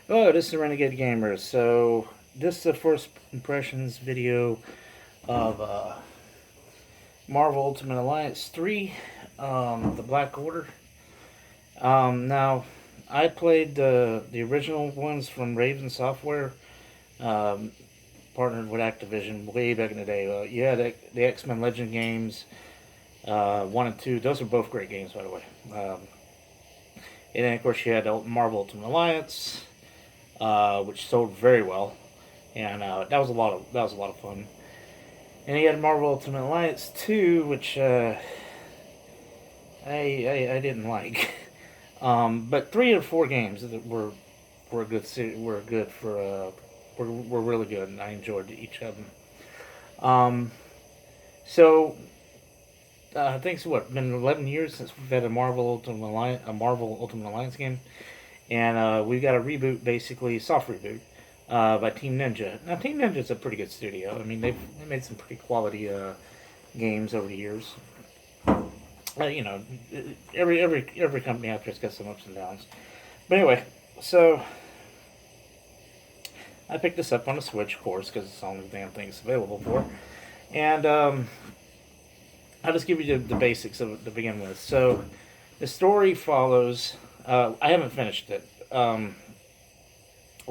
Hello, this is Renegade Gamer. So, this is the first impressions video of Marvel Ultimate Alliance 3, The Black Order. Now, I played the original ones from Raven Software, um, partnered with Activision way back in the day. You had the X-Men Legend games, 1 and 2. Those are both great games, by the way. And then, of course, you had Marvel Ultimate Alliance, which sold very well, and that was a lot of fun. And he had Marvel Ultimate Alliance 2, which I didn't like. But 3 or 4 games that were good were good for were really good, and I enjoyed each of them. Um, so I think it's been 11 years since we've had a Marvel Ultimate Alliance game, and we got a reboot, basically a soft reboot, by Team Ninja. Now, Team Ninja is a pretty good studio. I mean, they made some pretty quality games over the years. You know, every company out there's got some ups and downs. But anyway, so I picked this up on the Switch, of course, because it's the only damn thing it's available for. And I'll just give you the basics of it to begin with. So the story follows. I haven't finished it. I'm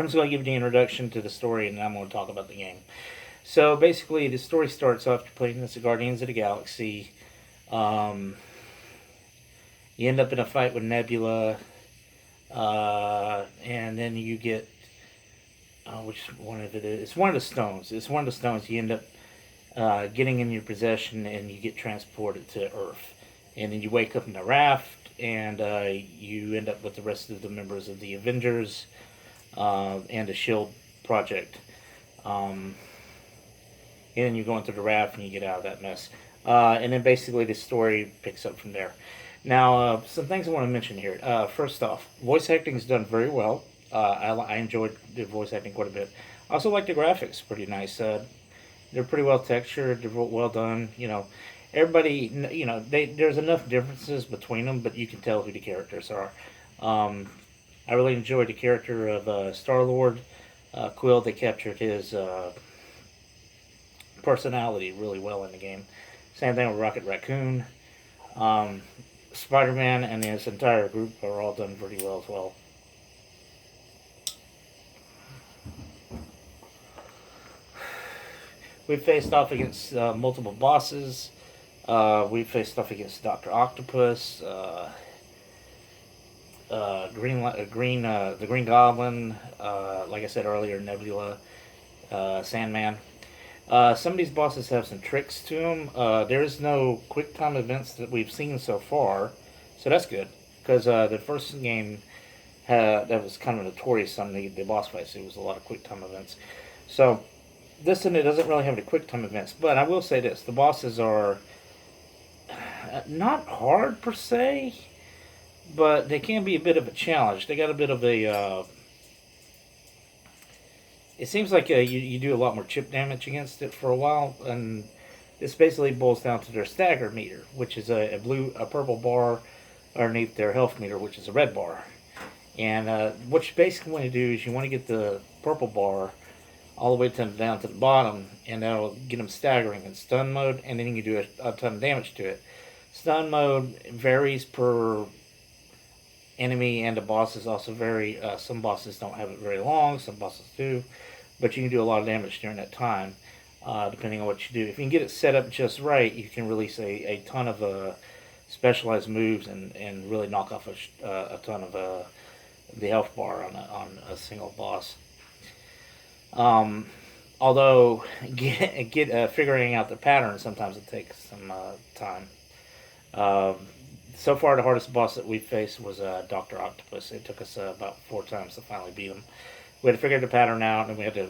just going to give you the introduction to the story, and then I'm going to talk about the game. So basically, the story starts off playing as the Guardians of the Galaxy. Um, you end up in a fight with Nebula, and then you get which one of it is? It's one of the stones. It's one of the stones. You end up getting in your possession, and you get transported to Earth, and then you wake up in a raft, and you end up with the rest of the members of the Avengers and the Shield project. Um, and then you're going through the raft, and you get out of that mess. And then basically the story picks up from there. Now, some things I want to mention here. First off, voice acting is done very well. I enjoyed the voice acting quite a bit. I also like the graphics, pretty nice. They're pretty well textured. They're well done. You know, everybody. You know, there's enough differences between them, but you can tell who the characters are. Um, I really enjoyed the character of Star Lord. Quill. They captured his personality really well in the game. Same thing with Rocket Raccoon. Um, Spider Man and his entire group are all done pretty well as well. We faced off against multiple bosses. We faced off against Doctor Octopus, the Green Goblin. Like I said earlier, Nebula, Sandman. Some of these bosses have some tricks to them. There is no quick time events that we've seen so far, so that's good. Because the first game that was kind of notorious on the boss fights. It was a lot of quick time events. So this one, it doesn't really have any quick time events. But I will say this: the bosses are not hard per se, but they can be a bit of a challenge. They got a bit of a it seems like you do a lot more chip damage against it for a while, and this basically boils down to their stagger meter, which is a purple bar underneath their health meter, which is a red bar. And what you basically want to do is you want to get the purple bar all the way down to the bottom, and that'll get them staggering in stun mode, and then you can do a ton of damage to it. Stun mode varies per enemy, and the bosses also vary. Some bosses don't have it very long, some bosses do, but you can do a lot of damage during that time, depending on what you do. If you can get it set up just right, you can release a ton of specialized moves and really knock off a ton of the health bar on a single boss. Um, Although figuring out the pattern sometimes it takes some time. Um, so far, the hardest boss that we faced was Doctor Octopus. It took us about 4 times to finally beat him. We had to figure the pattern out, and we had to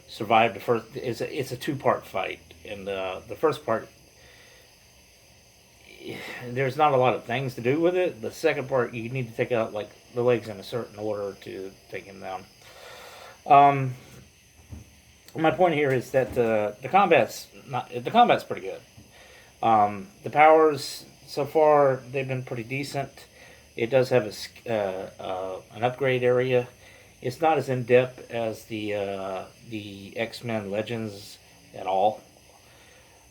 survive the first. It's a 2-part fight, and the first part, there's not a lot of things to do with it. The second part, you need to take out like the legs in a certain order to take him down. Um, my point here is that the combat's pretty good. The powers so far they've been pretty decent. It does have an upgrade area, It's not as in depth as the X-Men Legends at all,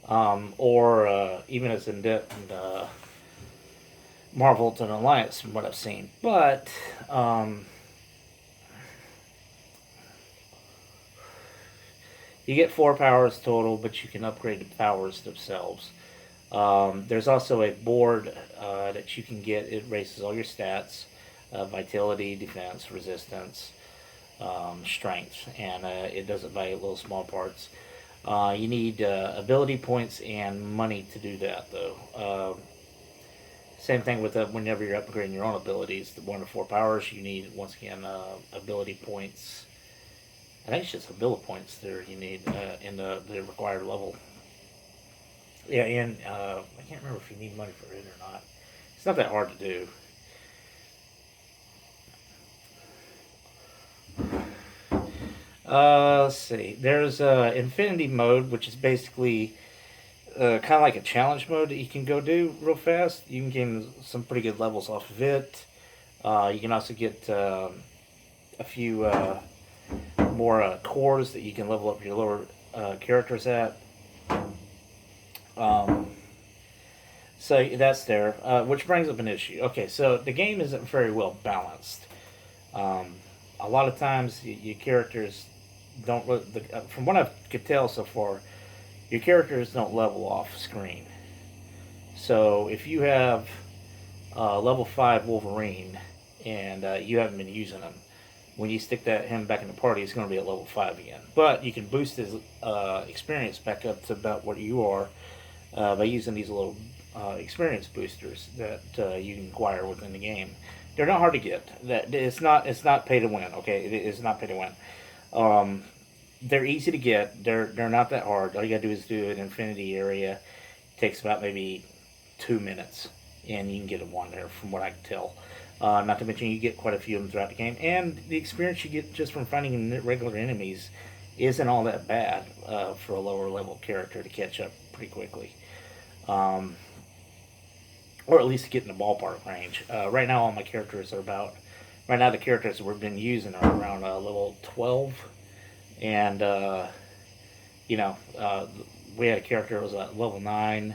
or even as in depth in Marvel Ultimate Alliance from what I've seen. But you get 4 powers total, but you can upgrade the powers themselves. There's also a board that you can get. It raises all your stats: vitality, defense, resistance, strength, and it does it by little small parts. You need ability points and money to do that, though. Same thing with whenever you're upgrading your own abilities, the 1 to 4 powers, you need, once again, ability points. I think it's just ability points there you need in the required level. Yeah, and I can't remember if you need money for it or not. It's not that hard to do. Let's see. There's Infinity Mode, which is basically kind of like a challenge mode that you can go do real fast. You can gain some pretty good levels off of it. You can also get a few more cores that you can level up your lower characters at. So that's there, which brings up an issue. Okay, so the game isn't very well balanced. A lot of times, your characters don't. From what I could tell so far, your characters don't level off screen. So if you have level 5 Wolverine and you haven't been using him, when you stick him back in the party, he's going to be at level 5 again. But you can boost his experience back up to about what you are by using these little experience boosters that you can acquire within the game. They're not hard to get. That it's not pay to win. Okay, it is not pay to win. They're easy to get. They're not that hard. All you gotta do is do an infinity area. It takes about maybe 2 minutes, and you can get one there, from what I can tell. Not to mention you get quite a few of them throughout the game, and the experience you get just from fighting regular enemies isn't all that bad for a lower level character to catch up pretty quickly. Or at least get in the ballpark range. Right now, all my characters are about. Right now, the characters we've been using are around level 12, and we had a character that was at level 9.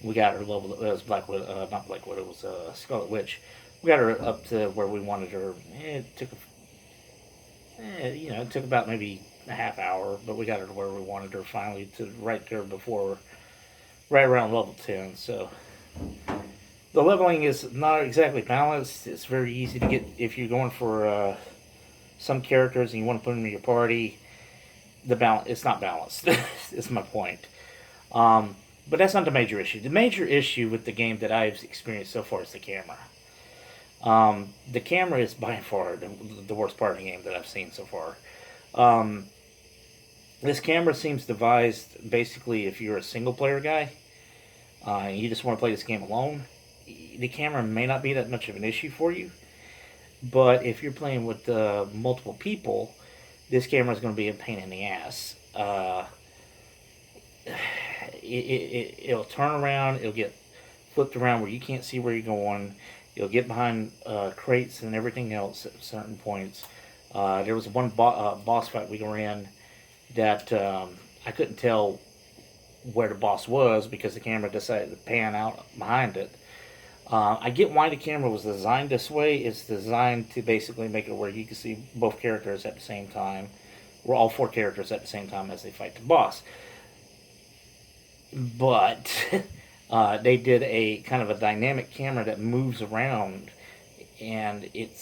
We got her level. It was Black Widow, not Black Widow. It was Scarlet Witch. We got her up to where we wanted her. It took, it took about maybe a half hour, but we got her to where we wanted her finally, to right there before, right around level 10. So the leveling is not exactly balanced. It's very easy to get if you're going for some characters and you want to put them in your party. It's not balanced. Is my point. But that's not the major issue. The major issue with the game that I've experienced so far is the camera. The camera is by far the worst part of the game that I've seen so far. This camera seems devised basically if you're a single player guy and you just want to play this game alone. The camera may not be that much of an issue for you, but if you're playing with multiple people, this camera is going to be a pain in the ass. It'll turn around, it'll get flipped around where you can't see where you're going. You'll get behind crates and everything else at certain points. There was one boss fight we were in that I couldn't tell where the boss was because the camera decided to pan out behind it. I get why the camera was designed this way. It's designed to basically make it where you can see both characters at the same time, or all 4 characters at the same time as they fight the boss. But they did a kind of a dynamic camera that moves around, and it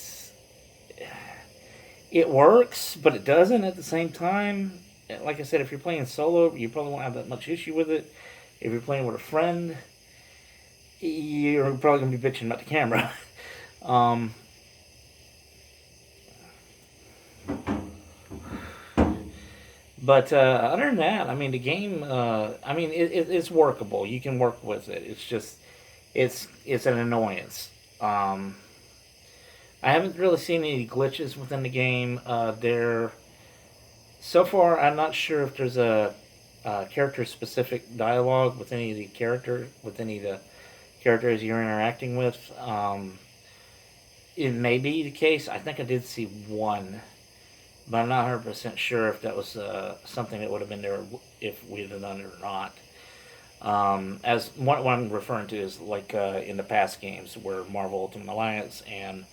works, but it doesn't at the same time. Like I said, if you're playing solo, you probably won't have that much issue with it. If you're playing with a friend, you're probably going to be bitching about the camera. But other than that, I mean, the game, it's workable. You can work with it. It's just, it's an annoyance. I haven't really seen any glitches within the game. So far, I'm not sure if there's a character-specific dialogue with any of the characters you're interacting with. It may be the case. I think I did see one but I'm not 100% sure if that was something that would have been there if we'd have done it or not. As what I'm referring to is like in the past games where Marvel Ultimate Alliance and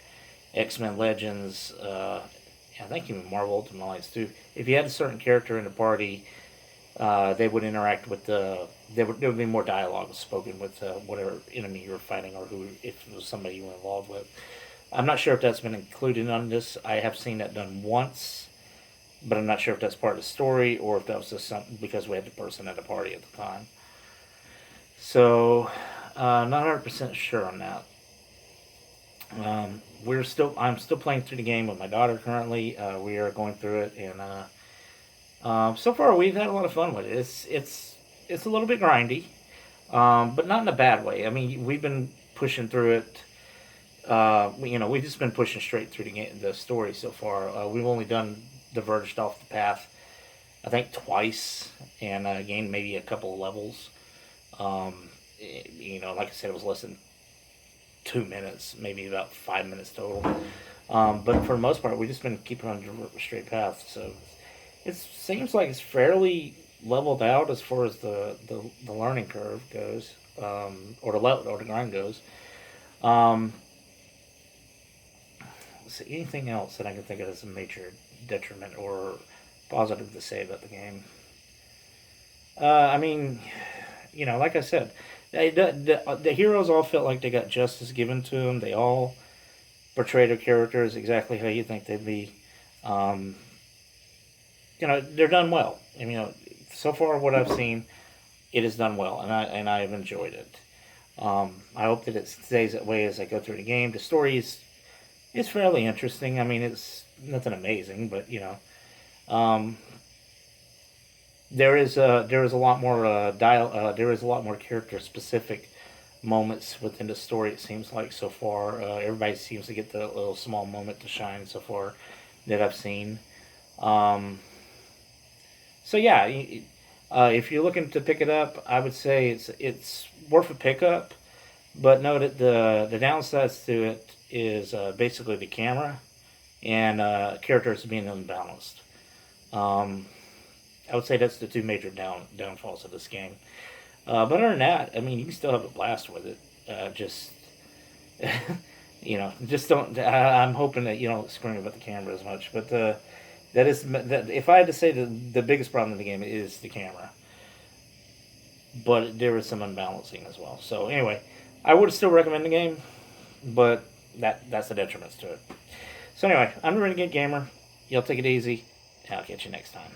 X-Men Legends, I think even Marvel Ultimate Alliance too. If you had a certain character in the party, they would interact with there would be more dialogue spoken with whatever enemy you were fighting or who if it was somebody you were involved with. I'm not sure if that's been included on this. I have seen that done once, but I'm not sure if that's part of the story or if that was just something because we had the person at the party at the time. So, not 100% sure on that. I'm still playing through the game with my daughter currently. We are going through it, and so far we've had a lot of fun with it. It's a little bit grindy, but not in a bad way. I mean, we've been pushing through it. We've just been pushing straight through the story so far. We've only done diverged off the path, I think twice, and gained maybe a couple of levels. Like I said, it was less than 2 minutes, maybe about 5 minutes total. But for the most part, we've just been keeping on a straight path. So it seems like it's fairly leveled out as far as the learning curve goes, or the grind goes. Um, let's see, anything else that I can think of as a major detriment or positive to say about the game? I mean, like I said, the heroes all felt like they got justice given to them. They all portray their characters exactly how you think they'd be. Um, they're done well. I mean, so far what I've seen, it is done well, and I have enjoyed it. I hope that it stays that way as I go through the game. The story is fairly interesting. I mean, it's nothing amazing, but um, there is a lot more there is a lot more character specific moments within the story. It seems like so far, everybody seems to get the little small moment to shine so far that I've seen. Um, so yeah, if you're looking to pick it up, I would say it's worth a pickup. But note that the downsides to it is basically the camera and characters being unbalanced. Um, I would say that's the two major downfalls of this game. But other than that, I mean, you can still have a blast with it. Just just don't. I'm hoping that you don't scream about the camera as much. But that if I had to say the biggest problem in the game is the camera, but there is some unbalancing as well. So anyway, I would still recommend the game, but that's the detriments to it. So anyway, I'm the Renegade Gamer. Y'all take it easy. I'll catch you next time.